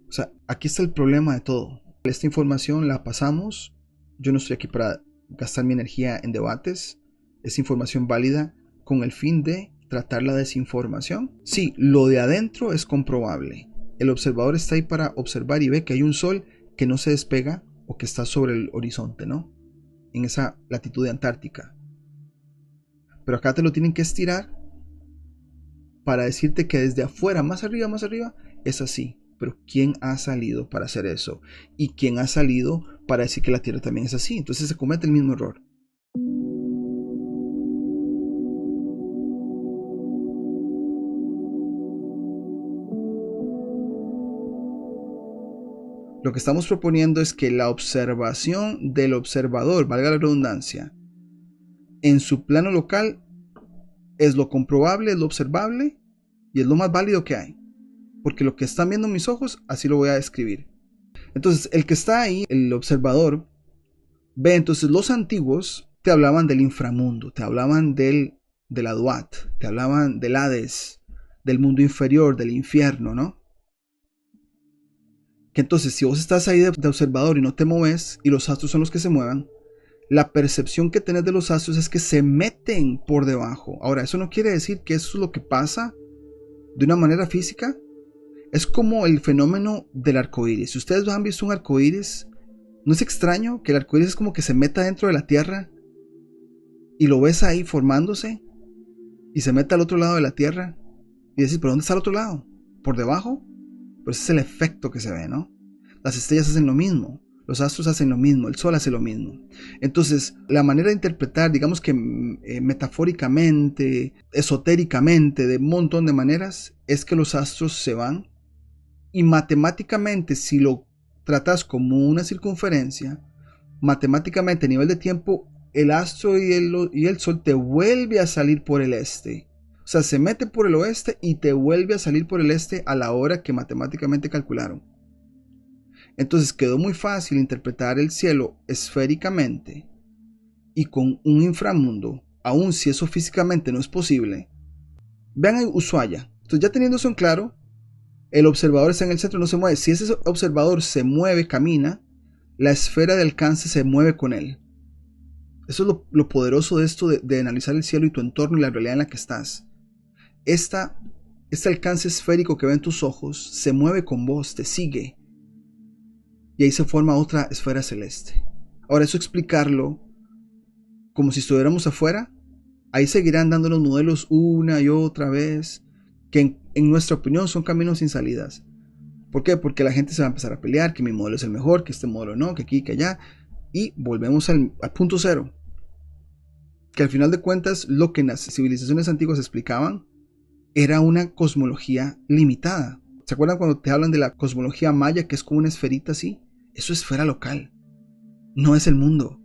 O sea, aquí está el problema de todo. Esta información la pasamos. Yo no estoy aquí para gastar mi energía en debates. Es información válida con el fin de tratar la desinformación. Sí, lo de adentro es comprobable. El observador está ahí para observar y ve que hay un sol que no se despega o que está sobre el horizonte, ¿no? En esa latitud de Antártica. Pero acá te lo tienen que estirar para decirte que desde afuera, más arriba, es así. Pero ¿quién ha salido para hacer eso? ¿Y quién ha salido para decir que la Tierra también es así? Entonces se comete el mismo error. Lo que estamos proponiendo es que la observación del observador, valga la redundancia, en su plano local es lo comprobable, es lo observable y es lo más válido que hay. Porque lo que están viendo mis ojos, así lo voy a describir. Entonces, el que está ahí, el observador, ve, entonces los antiguos te hablaban del inframundo, te hablaban de la Duat, te hablaban del Hades, del mundo inferior, del infierno, ¿no? Que entonces, si vos estás ahí de observador y no te mueves, y los astros son los que se muevan, la percepción que tenés de los astros es que se meten por debajo. Ahora, eso no quiere decir que eso es lo que pasa de una manera física. Es como el fenómeno del arco iris. Si ustedes han visto un arco iris, ¿no es extraño que el arco iris es como que se meta dentro de la tierra y lo ves ahí formándose y se mete al otro lado de la tierra y decís, ¿pero dónde está el otro lado? ¿Por debajo? Pues ese es el efecto que se ve, ¿no? Las estrellas hacen lo mismo, los astros hacen lo mismo, el sol hace lo mismo. Entonces, la manera de interpretar, digamos que metafóricamente, esotéricamente, de un montón de maneras, es que los astros se van. Y matemáticamente, si lo tratas como una circunferencia, matemáticamente a nivel de tiempo, el astro y el sol te vuelve a salir por el este. O sea, se mete por el oeste y te vuelve a salir por el este a la hora que matemáticamente calcularon. Entonces quedó muy fácil interpretar el cielo esféricamente y con un inframundo, aun si eso físicamente no es posible. Vean ahí Ushuaia. Entonces, ya teniendo eso en claro, el observador está en el centro, no se mueve. Si ese observador se mueve, camina, la esfera de alcance se mueve con él. Eso es lo poderoso de esto de analizar el cielo y tu entorno y la realidad en la que estás. Este alcance esférico que ven tus ojos se mueve con vos, te sigue. Y ahí se forma otra esfera celeste. Ahora, eso explicarlo como si estuviéramos afuera, ahí seguirán dándonos modelos una y otra vez, que en nuestra opinión son caminos sin salidas. ¿Por qué? Porque la gente se va a empezar a pelear, que mi modelo es el mejor, que este modelo no, que aquí, que allá. Y volvemos al punto cero. Que al final de cuentas, lo que en las civilizaciones antiguas explicaban era una cosmología limitada. ¿Se acuerdan cuando te hablan de la cosmología maya, que es como una esferita así? Eso es esfera local. No es el mundo.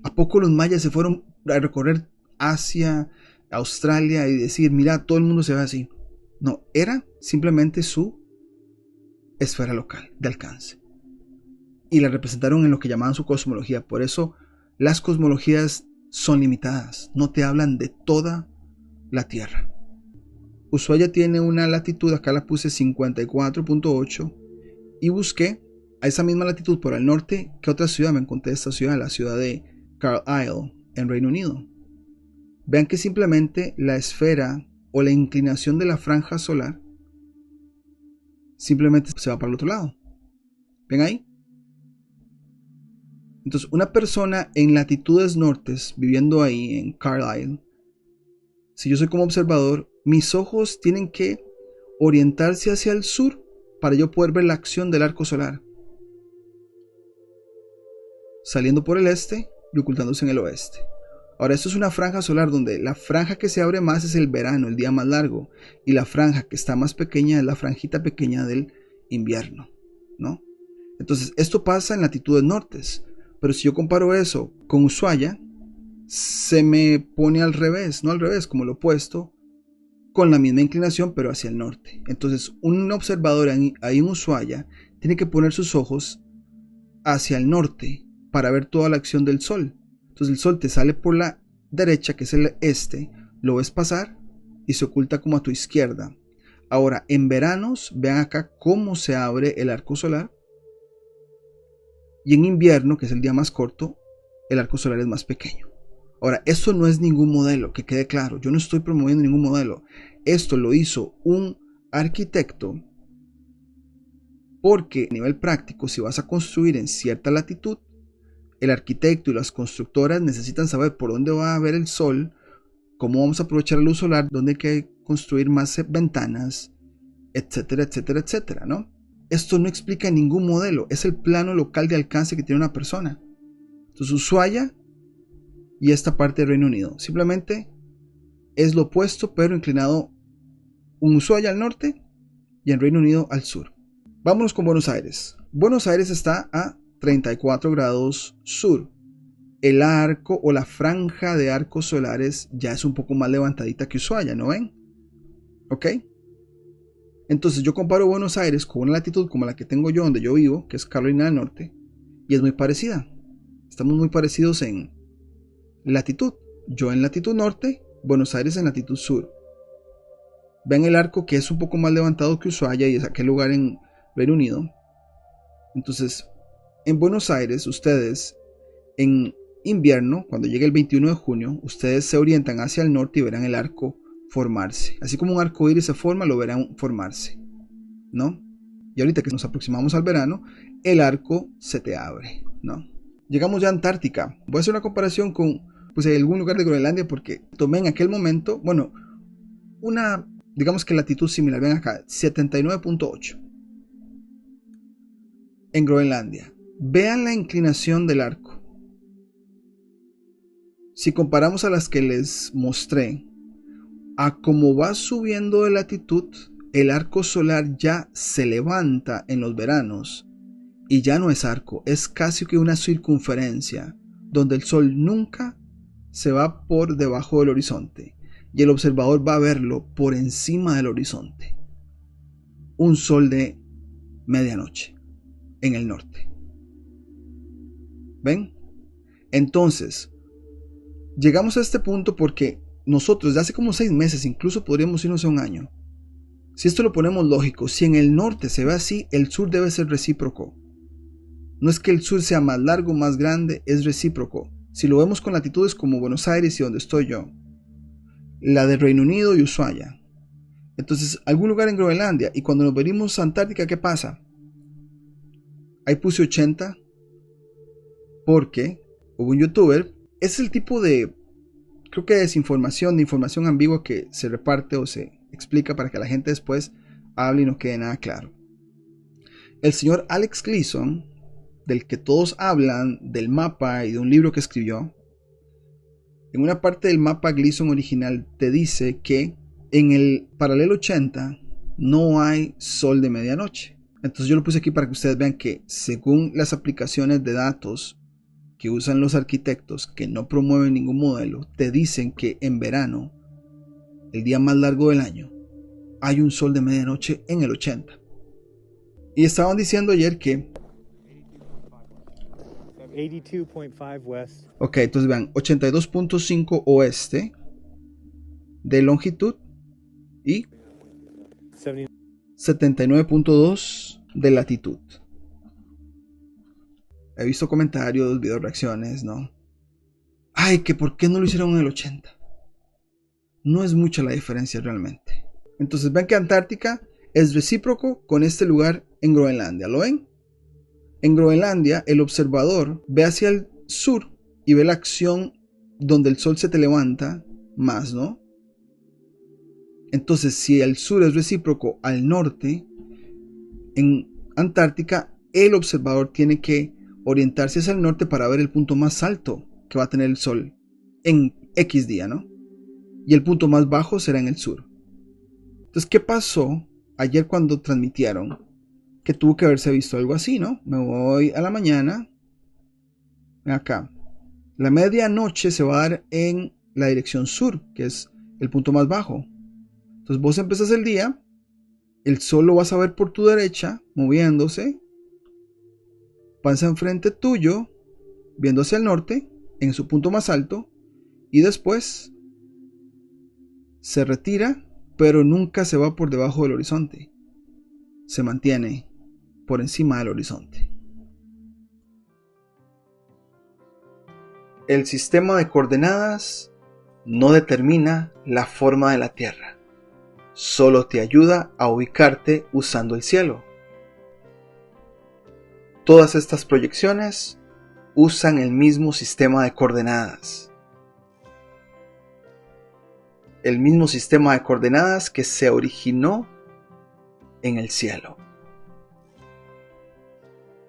¿A poco los mayas se fueron a recorrer Asia, Australia y decir, mira, todo el mundo se ve así? No, era simplemente su esfera local de alcance. Y la representaron en lo que llamaban su cosmología. Por eso las cosmologías son limitadas. No te hablan de toda la Tierra. Ushuaia tiene una latitud, acá la puse 54.8 y busqué a esa misma latitud por el norte. ¿Qué otra ciudad? Me encontré esta ciudad, la ciudad de Carlisle, en Reino Unido. Vean que simplemente la esfera o la inclinación de la franja solar simplemente se va para el otro lado. ¿Ven ahí? Entonces, una persona en latitudes nortes, viviendo ahí en Carlisle, si yo soy como observador, mis ojos tienen que orientarse hacia el sur para yo poder ver la acción del arco solar, saliendo por el este y ocultándose en el oeste. Ahora, esto es una franja solar donde la franja que se abre más es el verano, el día más largo, y la franja que está más pequeña es la franjita pequeña del invierno, ¿no? Entonces, esto pasa en latitudes nortes, pero si yo comparo eso con Ushuaia, se me pone al revés, no al revés, como lo opuesto, con la misma inclinación, pero hacia el norte. Entonces, un observador ahí en Ushuaia tiene que poner sus ojos hacia el norte para ver toda la acción del sol. Entonces el sol te sale por la derecha, que es el este, lo ves pasar y se oculta como a tu izquierda. Ahora, en veranos, vean acá cómo se abre el arco solar. Y en invierno, que es el día más corto, el arco solar es más pequeño. Ahora, esto no es ningún modelo, que quede claro. Yo no estoy promoviendo ningún modelo. Esto lo hizo un arquitecto porque a nivel práctico, si vas a construir en cierta latitud, el arquitecto y las constructoras necesitan saber por dónde va a ver el sol, cómo vamos a aprovechar la luz solar, dónde hay que construir más ventanas, etcétera, etcétera, etcétera, ¿no? Esto no explica ningún modelo, es el plano local de alcance que tiene una persona. Entonces, Ushuaia y esta parte del Reino Unido, simplemente es lo opuesto, pero inclinado, un Ushuaia al norte y el Reino Unido al sur. Vámonos con Buenos Aires. Buenos Aires está a 34 grados sur. El arco o la franja de arcos solares ya es un poco más levantadita que Ushuaia, ¿no ven? ¿Ok? Entonces yo comparo Buenos Aires con una latitud como la que tengo yo donde yo vivo, que es Carolina del Norte, y es muy parecida. Estamos muy parecidos en latitud. Yo en latitud norte, Buenos Aires en latitud sur. Ven el arco que es un poco más levantado que Ushuaia y es aquel lugar en Reino Unido. Entonces, en Buenos Aires, ustedes en invierno, cuando llegue el 21 de junio, ustedes se orientan hacia el norte y verán el arco formarse. Así como un arco iris se forma, lo verán formarse, ¿no? Y ahorita que nos aproximamos al verano, el arco se te abre, ¿no? Llegamos ya a Antártica. Voy a hacer una comparación con pues, algún lugar de Groenlandia porque tomé en aquel momento, bueno, una, digamos que latitud similar. Ven acá, 79.8. En Groenlandia. Vean la inclinación del arco. Si comparamos a las que les mostré, a cómo va subiendo de latitud, el arco solar ya se levanta en los veranos y ya no es arco, es casi que una circunferencia donde el sol nunca se va por debajo del horizonte y el observador va a verlo por encima del horizonte. Un sol de medianoche en el norte. ¿Ven? Entonces, llegamos a este punto porque nosotros de hace como 6 meses, incluso podríamos irnos a un año. Si esto lo ponemos lógico, si en el norte se ve así, el sur debe ser recíproco. No es que el sur sea más largo, más grande, es recíproco. Si lo vemos con latitudes como Buenos Aires y donde estoy yo, la de Reino Unido y Ushuaia. Entonces, algún lugar en Groenlandia, y cuando nos venimos a Antártica, ¿qué pasa? Ahí puse 80 porque hubo un youtuber, es el tipo de, creo que desinformación, de información ambigua que se reparte o se explica para que la gente después hable y no quede nada claro. El señor Alex Gleason, del que todos hablan, del mapa y de un libro que escribió, en una parte del mapa Gleason original te dice que en el paralelo 80 no hay sol de medianoche. Entonces yo lo puse aquí para que ustedes vean que según las aplicaciones de datos que usan los arquitectos que no promueven ningún modelo, te dicen que en verano, el día más largo del año, hay un sol de medianoche en el 80. Y estaban diciendo ayer que 82.5 west. Ok, entonces vean, 82.5 oeste de longitud y 79.2 de latitud. He visto comentarios, video reacciones, ¿no? Ay, que por qué no lo hicieron en el 80. No es mucha la diferencia realmente. Entonces ven que Antártica es recíproco con este lugar en Groenlandia. ¿Lo ven? En Groenlandia el observador ve hacia el sur y ve la acción donde el sol se te levanta más, ¿no? Entonces si el sur es recíproco al norte, En Antártica, el observador tiene que orientarse hacia el norte para ver el punto más alto que va a tener el Sol en X día, ¿no? Y el punto más bajo será en el sur. Entonces, ¿qué pasó ayer cuando transmitieron? Que tuvo que haberse visto algo así, ¿no? Me voy a la mañana. Acá. La medianoche se va a dar en la dirección sur, que es el punto más bajo. Entonces vos empezás el día, el sol lo vas a ver por tu derecha, moviéndose, pasa enfrente tuyo, viendo hacia el norte, en su punto más alto, y después se retira, pero nunca se va por debajo del horizonte. Se mantiene por encima del horizonte. El sistema de coordenadas no determina la forma de la Tierra, solo te ayuda a ubicarte usando el cielo. Todas estas proyecciones usan el mismo sistema de coordenadas. El mismo sistema de coordenadas que se originó en el cielo.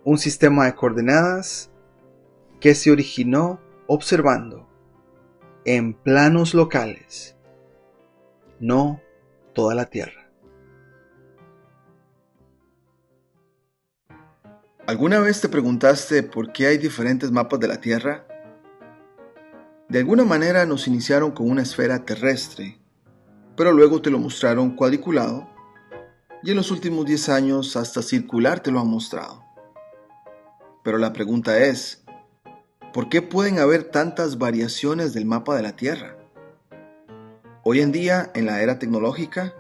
Un sistema de coordenadas que se originó observando en planos locales, no toda la Tierra. ¿Alguna vez te preguntaste por qué hay diferentes mapas de la Tierra? De alguna manera nos iniciaron con una esfera terrestre, pero luego te lo mostraron cuadriculado, y en los últimos 10 años hasta circular te lo han mostrado. Pero la pregunta es, ¿por qué pueden haber tantas variaciones del mapa de la Tierra? Hoy en día, en la era tecnológica,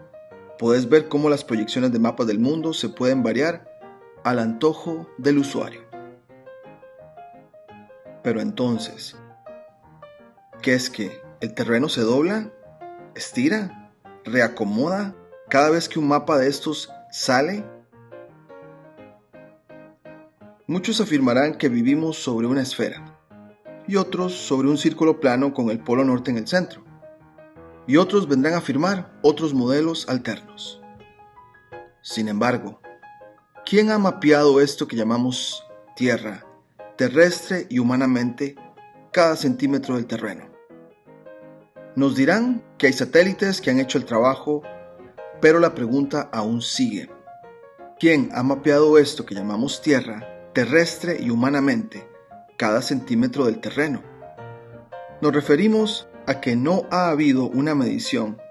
puedes ver cómo las proyecciones de mapas del mundo se pueden variar al antojo del usuario. Pero entonces, ¿qué es que el terreno se dobla, estira, reacomoda cada vez que un mapa de estos sale? Muchos afirmarán que vivimos sobre una esfera, y otros sobre un círculo plano con el polo norte en el centro, y otros vendrán a afirmar otros modelos alternos. Sin embargo, ¿quién ha mapeado esto que llamamos Tierra, terrestre y humanamente, cada centímetro del terreno? Nos dirán que hay satélites que han hecho el trabajo, pero la pregunta aún sigue. ¿Quién ha mapeado esto que llamamos Tierra, terrestre y humanamente, cada centímetro del terreno? Nos referimos a que no ha habido una medición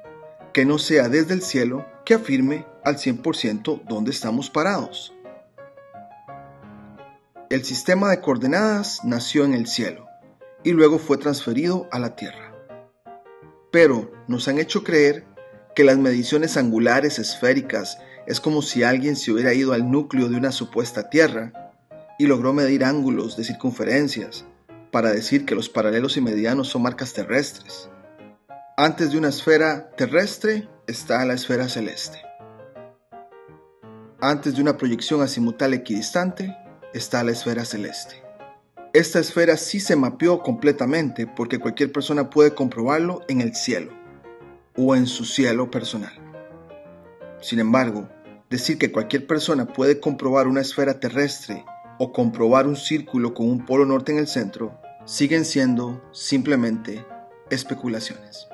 que no sea desde el cielo que afirme al 100% dónde estamos parados. El sistema de coordenadas nació en el cielo y luego fue transferido a la Tierra. Pero nos han hecho creer que las mediciones angulares esféricas es como si alguien se hubiera ido al núcleo de una supuesta Tierra y logró medir ángulos de circunferencias para decir que los paralelos y medianos son marcas terrestres. Antes de una esfera terrestre está la esfera celeste. Antes de una proyección azimutal equidistante está la esfera celeste. Esta esfera sí se mapeó completamente porque cualquier persona puede comprobarlo en el cielo o en su cielo personal. Sin embargo, decir que cualquier persona puede comprobar una esfera terrestre o comprobar un círculo con un polo norte en el centro siguen siendo simplemente especulaciones.